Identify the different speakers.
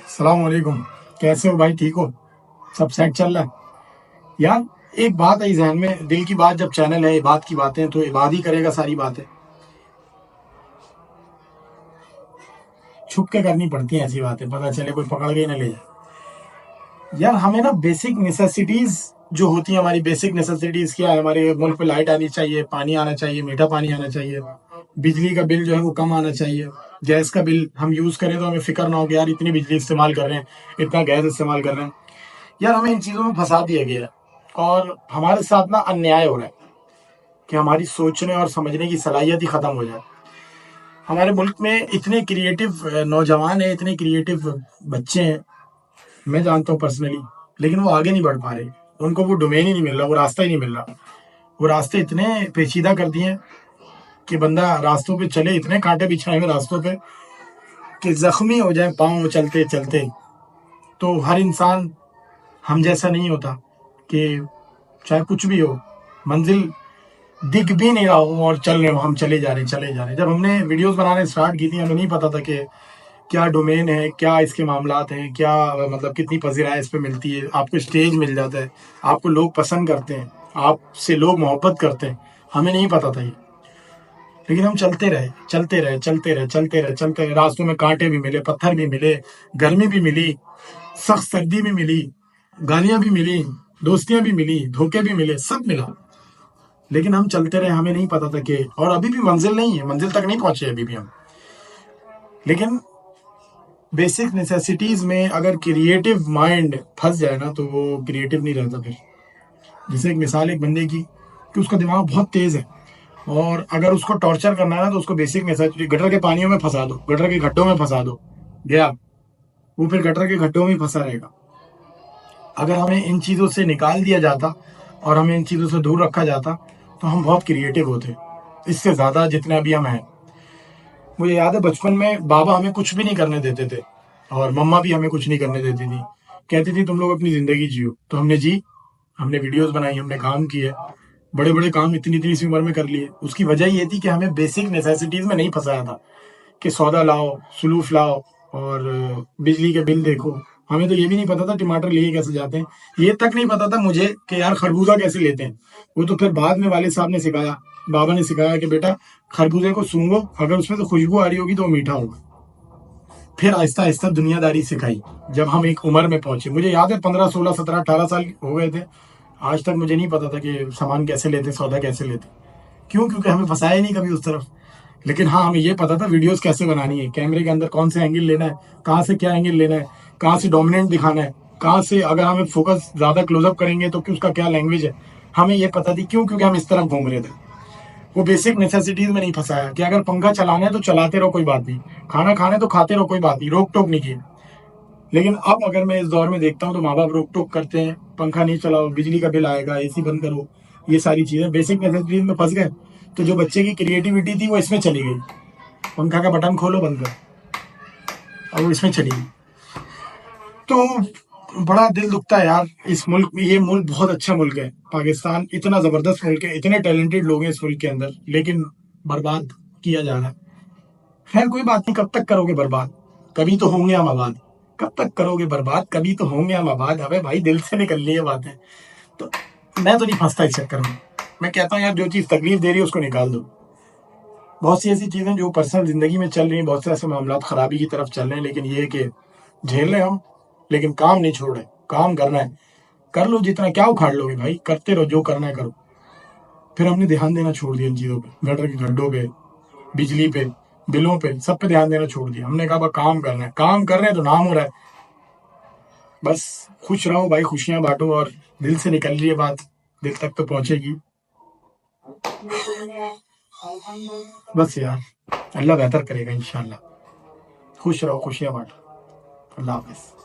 Speaker 1: السلام علیکم. کیسے ہو بھائی؟ ٹھیک ہو؟ سب سیٹ چل رہا ہے یار. ایک بات آئی ذہن میں، دل کی بات جب چینل ہے عباد کی باتیں تو عباد ہی کرے گا ساری باتیں. چھپ کے کرنی پڑتی ہیں ایسی باتیں، پتہ چلے کوئی پکڑ کے ہی نہ لے جائے. یار ہمیں نا بیسک نیسیسٹیز جو ہوتی ہیں، ہماری بیسک نیسیسٹیز کیا ہے؟ ہمارے ملک پہ لائٹ آنی چاہیے، پانی آنا چاہیے، میٹھا پانی آنا چاہیے، بجلی کا بل جو ہے وہ کم آنا چاہیے، گیس کا بل ہم یوز کریں تو ہمیں فکر نہ ہو کہ یار اتنی بجلی استعمال کر رہے ہیں، اتنا گیس استعمال کر رہے ہیں. یار ہمیں ان چیزوں میں پھنسا دیا گیا ہے، اور ہمارے ساتھ نا انیائے ہو رہا ہے کہ ہماری سوچنے اور سمجھنے کی صلاحیت ہی ختم ہو جائے. ہمارے ملک میں اتنے کریٹو نوجوان ہیں، اتنے کریٹو بچے ہیں، میں جانتا ہوں پرسنلی، لیکن وہ آگے نہیں بڑھ پا رہے. ان کو وہ ڈومین ہی نہیں مل رہا، وہ راستہ ہی نہیں مل رہا. وہ راستے اتنے پیچیدہ کر دیے ہیں کہ بندہ راستوں پہ چلے، اتنے کانٹے بچھائے ہوئے راستوں پہ کہ زخمی ہو جائے پاؤں چلتے چلتے. تو ہر انسان ہم جیسا نہیں ہوتا کہ چاہے کچھ بھی ہو، منزل دکھ بھی نہیں رہا ہوں اور چل رہے ہوں، ہم چلے جا رہے ہیں چلے جا رہے ہیں. جب ہم نے ویڈیوز بنانے اسٹارٹ کی تھی، ہمیں نہیں پتا تھا کہ کیا ڈومین ہے، کیا اس کے معاملات ہیں، کیا مطلب کتنی پذیرائی اس پہ ملتی ہے. آپ کو اسٹیج مل جاتا ہے، آپ کو لوگ پسند کرتے ہیں، آپ سے لوگ محبت کرتے ہیں. ہمیں نہیں پتا تھا یہ، لیکن ہم چلتے رہے چلتے رہے چلتے رہے چلتے رہے چلتے رہے. راستوں میں کانٹے بھی ملے، پتھر بھی ملے، گرمی بھی ملی، سخت سردی بھی ملی، گالیاں بھی ملی، دوستیاں بھی ملی، دھوکے بھی ملے، سب ملا. لیکن ہم چلتے رہے. ہمیں نہیں پتا تھا کہ، اور ابھی بھی منزل نہیں ہے، منزل تک نہیں پہنچے ابھی بھی ہم. لیکن بیسک نیسیسٹیز میں اگر کریٹو مائنڈ پھنس جائے نا تو وہ کریٹو نہیں رہتا پھر. جیسے ایک مثال ایک بندے کی کہ اس کا دماغ بہت تیز ہے، اور اگر اس کو ٹارچر کرنا ہے نا تو اس کو بیسک نیسیسٹی، گٹر کے پانیوں میں پھنسا دو، گٹر کے گھڈوں میں پھنسا دو، گیا وہ پھر گٹر کے گھڈوں میں پھنسا رہے گا. اگر ہمیں ان چیزوں سے نکال دیا جاتا اور ہمیں ان چیزوں سے دور رکھا جاتا تو ہم بہت کریٹو ہوتے، اس سے زیادہ جتنے ابھی ہم ہیں. مجھے یاد ہے بچپن میں بابا ہمیں کچھ بھی نہیں کرنے دیتے تھے، اور مما بھی ہمیں کچھ نہیں کرنے دیتی تھی. کہتی تھی تم لوگ اپنی زندگی جیو. تو ہم نے جی، ہم نے ویڈیوز بنائی، ہم نے کام کیے، بڑے بڑے کام اتنی سی عمر میں کر لیے. اس کی وجہ یہ تھی کہ ہمیں بیسک نیسیسٹیز میں نہیں پھنسایا تھا کہ سودا لاؤ، سلوف لاؤ، اور بجلی کے بل دیکھو. ہمیں تو یہ بھی نہیں پتا تھا ٹماٹر لیے کیسے جاتے ہیں. یہ تک نہیں پتا تھا مجھے کہ یار خربوزہ کیسے لیتے ہیں. وہ تو پھر بعد میں والد صاحب نے سکھایا، بابا نے سکھایا کہ بیٹا خربوزے کو سونگو، اگر اس میں تو خوشبو آ رہی ہوگی تو وہ میٹھا ہوگا. پھر آہستہ آہستہ دنیا داری سکھائی. جب ہم ایک عمر میں پہنچے، مجھے یاد ہے 15 16 17 18 سال ہو گئے تھے، آج تک مجھے نہیں پتا تھا کہ سامان کیسے لیتے، سودا کیسے لیتے. کیوں؟ کیونکہ ہمیں پھنسایا ہی نہیں کبھی اس طرف. لیکن ہاں ہمیں یہ پتا تھا ویڈیوز کیسے بنانی ہے، کیمرے کے اندر کون سے اینگل لینا ہے، کہاں سے کیا اینگل لینا ہے، کہاں سے ڈومیننٹ دکھانا ہے، کہاں سے اگر ہمیں فوکس زیادہ کلوز اپ کریں گے تو اس کا کیا لینگویج ہے. ہمیں یہ پتا تھی. کیوں؟ کیونکہ ہم اس طرف گھوم رہے تھے. وہ بیسک نیسیسٹیز میں نہیں پھنسایا کہ اگر پنکھا چلانا ہے تو چلاتے رہو کوئی بات نہیں، کھانا کھانا ہے تو کھاتے رہو کوئی بات نہیں، روک ٹوک نہیں کی. لیکن اب اگر میں اس دور میں دیکھتا ہوں تو ماں باپ روک ٹوک کرتے ہیں، پنکھا نہیں چلاؤ، بجلی کا بل آئے گا، اے سی بند کرو. یہ ساری چیزیں بیسک نیسیسٹیز میں پھنس گئے. تو جو بچے کی کریٹیوٹی تھی وہ اس میں چلی گئی، پنکھا کا بٹن کھولو بند کر، اور وہ اس میں چلی گئی. تو بڑا دل دکھتا ہے یار. اس ملک میں، یہ ملک بہت اچھا ملک ہے، پاکستان اتنا زبردست ملک ہے، اتنے ٹیلنٹڈ لوگ ہیں اس ملک کے اندر، لیکن برباد کیا جا رہا ہے. خیر کوئی بات نہیں، کب تک کرو گے برباد؟ کبھی تو ہوں گے ہم آباد. کب تک کرو گے برباد؟ کبھی تو ہوں گے ہم آباد. ابے بھائی دل سے نکل لی یہ باتیں. تو میں تو نہیں پھنستا اس چکر میں. میں کہتا ہوں یار جو چیز تکلیف دے رہی ہے اس کو نکال دو. بہت سی ایسی چیزیں جو پرسنل زندگی میں چل رہی ہیں، بہت سے ایسے معاملات خرابی کی طرف چل رہے ہیں، لیکن یہ کہ جھیل رہے ہم، لیکن کام نہیں چھوڑ رہے. کام کرنا ہے، کر لو جتنا، کیا اکھاڑ لو گے بھائی، کرتے رہو جو کرنا ہے کرو. پھر ہم نے دھیان دینا چھوڑ دیا ان چیزوں پہ، گٹر کے گڈھوں پہ، بجلی پہ، بلوں پہ، سب پہ دھیان دینا چھوڑ دیا. ہم نے کہا بس کام کرنا ہے، کام کر رہے ہیں تو نام ہو رہا ہے. بس خوش رہو بھائی، خوشیاں بانٹو، اور دل سے نکل رہی ہے بات، دل تک تو پہنچے گی. بس یار اللہ بہتر کرے گا انشاءاللہ. خوش رہو، خوشیاں بانٹو. اللہ حافظ.